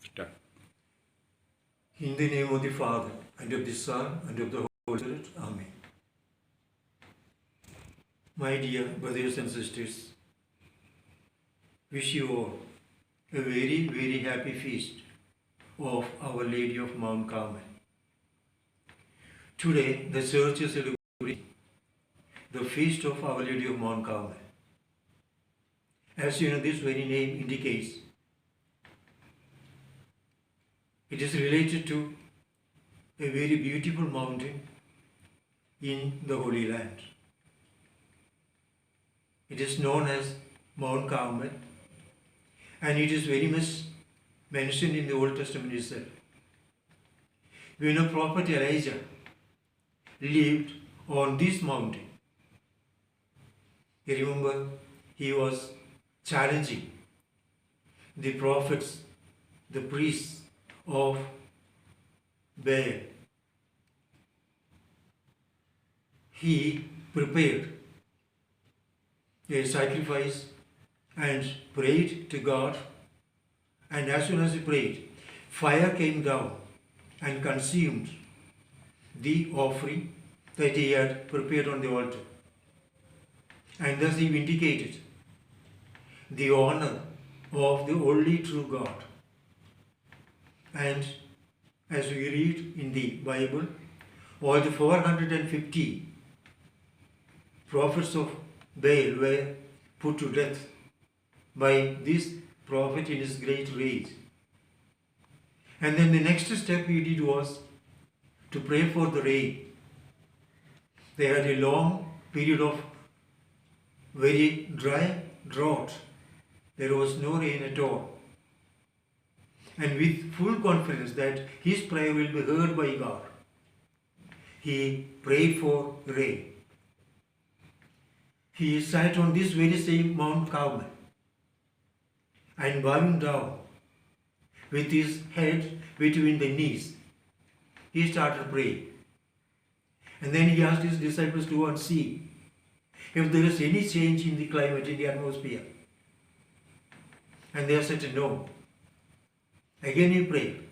Start. In the name of the Father, and of the Son, and of the Holy Spirit. Amen. My dear brothers and sisters, wish you all a very, very happy feast of Our Lady of Mount Carmel. Today, the church is celebrating the feast of Our Lady of Mount Carmel. As you know, this very name indicates it is related to a very beautiful mountain in the Holy Land. It is known as Mount Carmel, and it is very much mentioned in the Old Testament itself. We know Prophet Elijah lived on this mountain. You remember, he was challenging the prophets, the priests of Baal. He prepared a sacrifice and prayed to God, and as soon as he prayed, fire came down and consumed the offering that he had prepared on the altar. And thus he vindicated the honor of the only true God. And as we read in the Bible, all the 450 prophets of Baal were put to death by this prophet in his great rage. And then the next step he did was to pray for the rain. They had a long period of very dry drought. There was no rain at all. And with full confidence that his prayer will be heard by God, he prayed for rain. He sat on this very same Mount Carmel and bowing down with his head between the knees, he started praying. And then he asked his disciples to go and see if there is any change in the climate, in the atmosphere. And they said no. Again he prayed.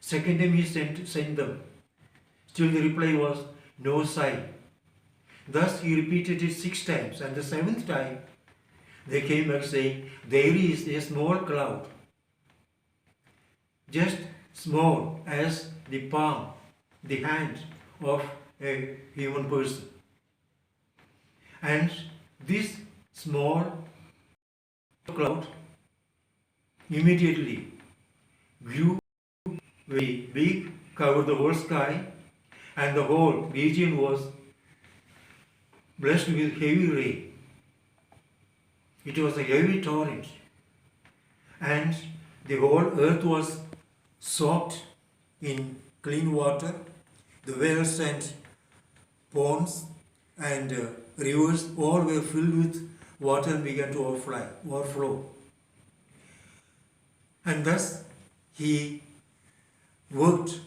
Second time he sent them. Still the reply was no sign. Thus he repeated it 6 times, and the 7th time they came back saying, there is a small cloud, just small as the palm, the hand of a human person. And this small cloud immediately grew very big, covered the whole sky, and the whole region was blessed with heavy rain. It was a heavy torrent, and the whole earth was soaked in clean water. The wells and ponds and rivers all were filled with water and began to overflow. And thus he worked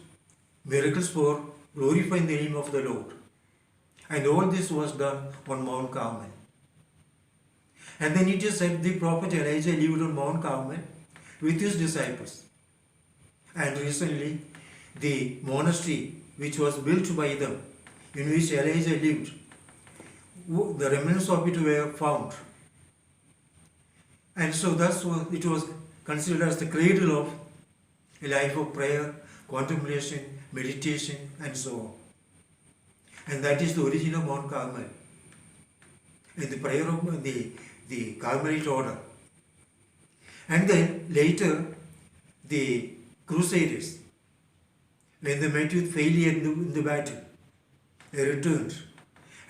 miracles for glorifying the name of the Lord. And all this was done on Mount Carmel. And then it is said the prophet Elijah lived on Mount Carmel with his disciples. And recently the monastery which was built by them, in which Elijah lived, the remnants of it were found. And so thus it was considered as the cradle of a life of prayer, contemplation, meditation, and so on. And that is the origin of Mount Carmel, and the prayer of the Carmelite order. And then later, the Crusaders, when they met with failure in the battle, they returned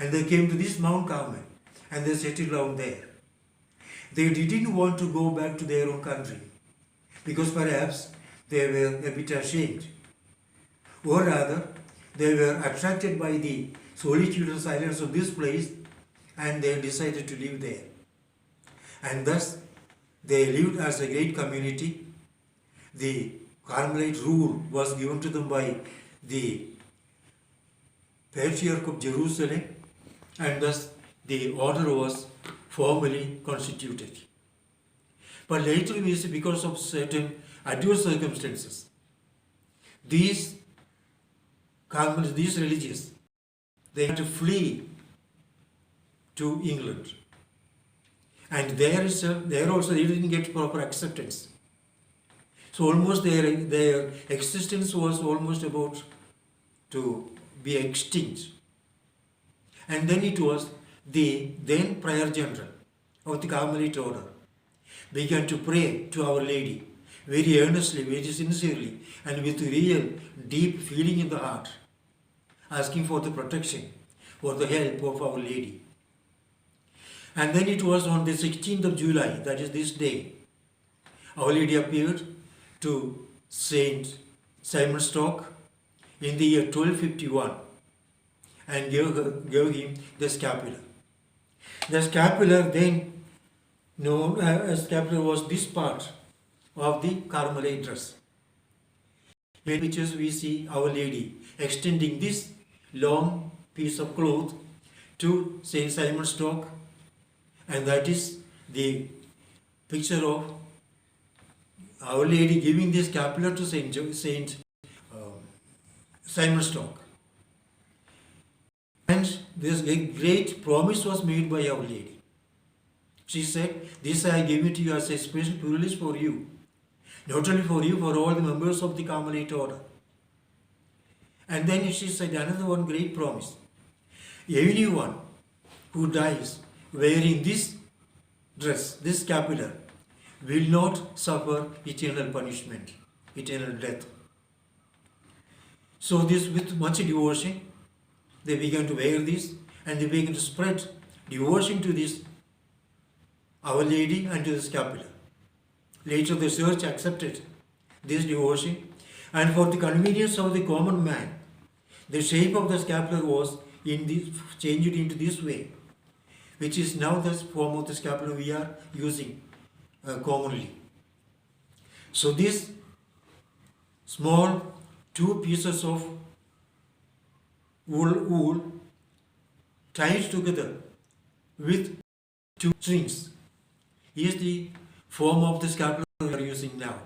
and they came to this Mount Carmel and they settled down there. They didn't want to go back to their own country because perhaps they were a bit ashamed, or rather they were attracted by the solitude and silence of this place and they decided to live there. And thus they lived as a great community. The Carmelite rule was given to them by the Patriarch of Jerusalem, and thus the order was formally constituted. But later we see because of certain adverse circumstances, these Carmelites, these religious, they had to flee to England. And there also they didn't get proper acceptance. So almost their existence was almost about to be extinct. And then it was the then Prior General of the Carmelite order began to pray to Our Lady very earnestly, very sincerely, and with real deep feeling in the heart, asking for the protection, for the help of Our Lady. And then it was on the 16th of July, that is this day, Our Lady appeared to Saint Simon Stock in the year 1251 and gave him the scapular. The scapular then known as scapular was this part of the Carmelite dress. In pictures we see Our Lady extending this long piece of cloth to Saint Simon Stock, and that is the picture of Our Lady giving this scapular to Saint Simon Stock. And this great promise was made by Our Lady. She said, "This I give it to you as a special privilege for you, not only for you, for all the members of the Carmelite order." And then she said another one great promise. Anyone who dies wearing this dress, this scapular, will not suffer eternal punishment, eternal death. So this, with much devotion, they began to wear this, and they began to spread devotion to this Our Lady and to the scapular. Later the church accepted this devotion, and for the convenience of the common man, the shape of the scapular was changed into this way, which is now the form of the scapular we are using commonly. So these small two pieces of wool tied together with two strings is the form of the scapular we are using now.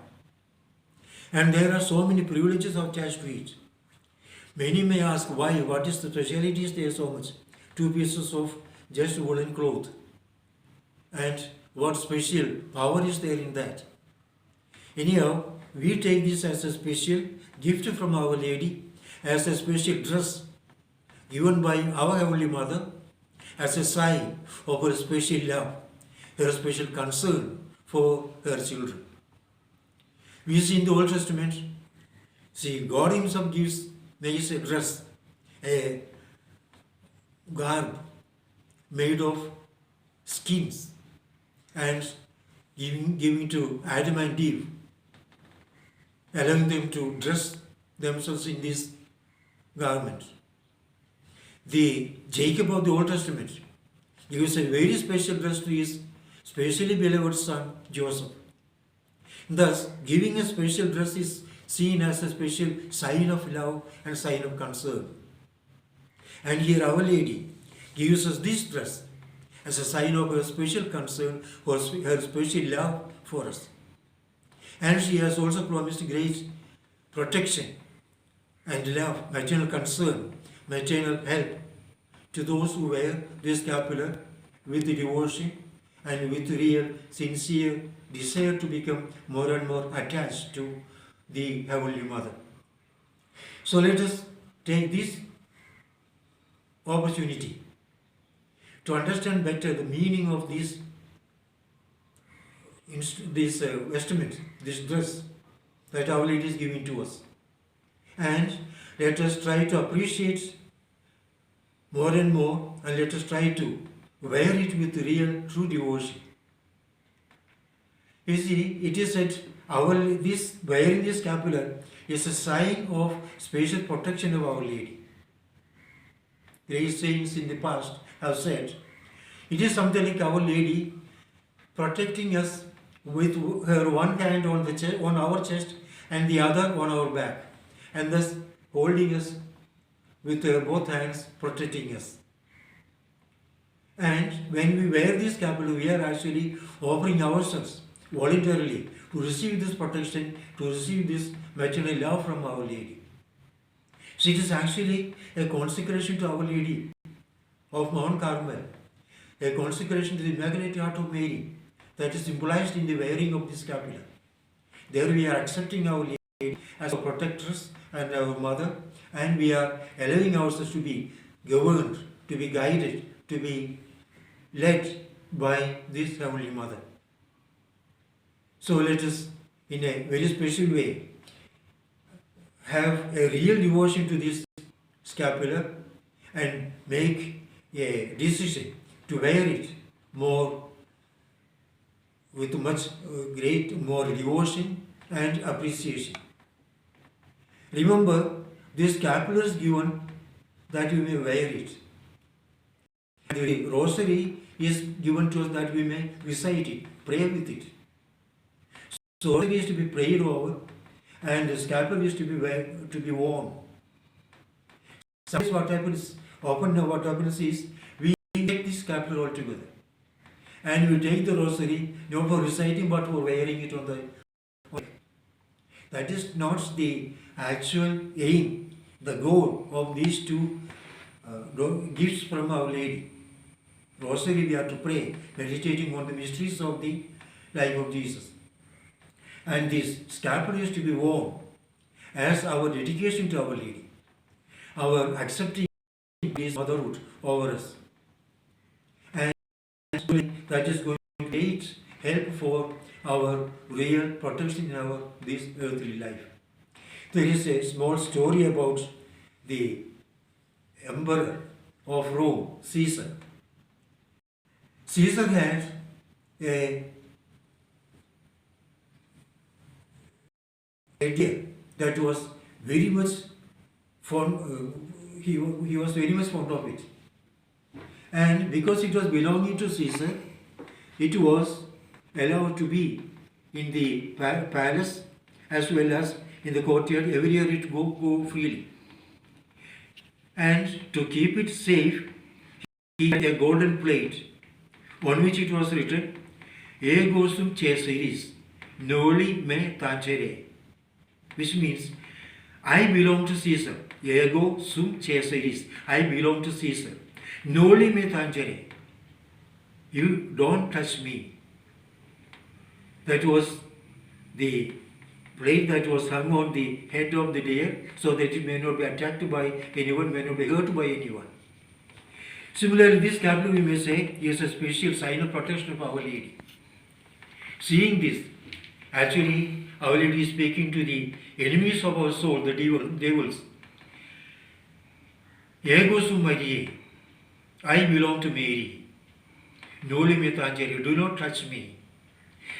And there are so many privileges attached to it. Many may ask why, what is the speciality is there so much? Two pieces of just woolen cloth. And what special power is there in that? Anyhow, we take this as a special gift from Our Lady, as a special dress given by our Heavenly Mother, as a sign of her special love, her special concern for her children. We see in the Old Testament, God Himself makes a dress, a garb made of skins, and giving to Adam and Eve, allowing them to dress themselves in this garment. The Jacob of the Old Testament gives a very special dress to his specially beloved son Joseph. Thus, giving a special dress is seen as a special sign of love and sign of concern. And here Our Lady gives us this dress as a sign of her special concern, or her special love for us. And she has also promised great protection and love, maternal concern, maternal help to those who wear this scapular with devotion and with real, sincere desire to become more and more attached to the Heavenly Mother. So let us take this opportunity to understand better the meaning of this vestment, this dress that Our Lady is giving to us. And let us try to appreciate more and more, and let us try to wear it with real, true devotion. You see, it is said wearing this scapular is a sign of special protection of Our Lady. Great saints in the past have said it is something like Our Lady protecting us with her one hand on our chest and the other on our back, and thus holding us with her both hands, protecting us. And when we wear this scapular, we are actually offering ourselves voluntarily to receive this protection, to receive this maternal love from Our Lady. So it is actually a consecration to Our Lady of Mount Carmel, a consecration to the Immaculate Heart of Mary that is symbolized in the wearing of this scapular. There we are accepting Our Lady as our protectress and our mother, and we are allowing ourselves to be governed, to be guided, to be led by this Heavenly Mother. So let us, in a very special way, have a real devotion to this scapular and make a decision to wear it more with much more devotion and appreciation. Remember, this scapular is given that we may wear it. The rosary is given to us that we may recite it, pray with it. So rosary is to be prayed over, and the scapular is to be worn. Sometimes what happens is we take this scapular altogether, and we take the rosary not for reciting but for wearing it on the. That is not the actual aim, the goal of these two gifts from Our Lady. Rosary we are to pray, meditating on the mysteries of the life of Jesus. And this scapular is to be worn as our dedication to Our Lady, our accepting His motherhood over us. And that is going to create help for our real protection in this earthly life. There is a small story about the emperor of Rome, Caesar. Caesar had a idea that was very much fond. He was very much fond of it, and because it was belonging to Caesar, it was allowed to be in the palace as well as in the courtyard. Every year it go freely. And to keep it safe, he had a golden plate on which it was written, Ego sum Caesaris, noli me tangere, which means, I belong to Caesar. Ego sum Caesaris, I belong to Caesar. Noli me tangere, you don't touch me. That was the plate that was hung on the head of the deer so that it may not be attacked by anyone, may not be hurt by anyone. Similarly, this scapular, we may say, is a special sign of protection of Our Lady. Seeing this, actually, Our Lady is speaking to the enemies of our soul, the devils. Ego sum Mariae, I belong to Mary. Noli me tangere, do not touch me.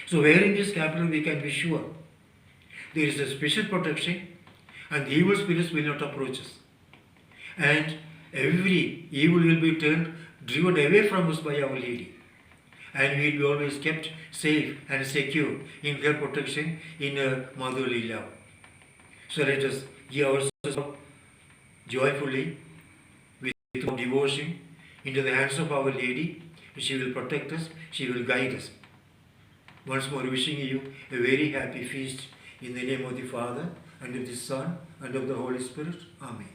So wearing this scapular, we can be sure there is a special protection and the evil spirits will not approach us. And every evil will be driven away from us by Our Lady. And we will be always kept safe and secure in her protection, in her motherly love. So let us give ourselves joyfully with devotion into the hands of Our Lady. She will protect us, she will guide us. Once more wishing you a very happy feast in the name of the Father, and of the Son, and of the Holy Spirit. Amen.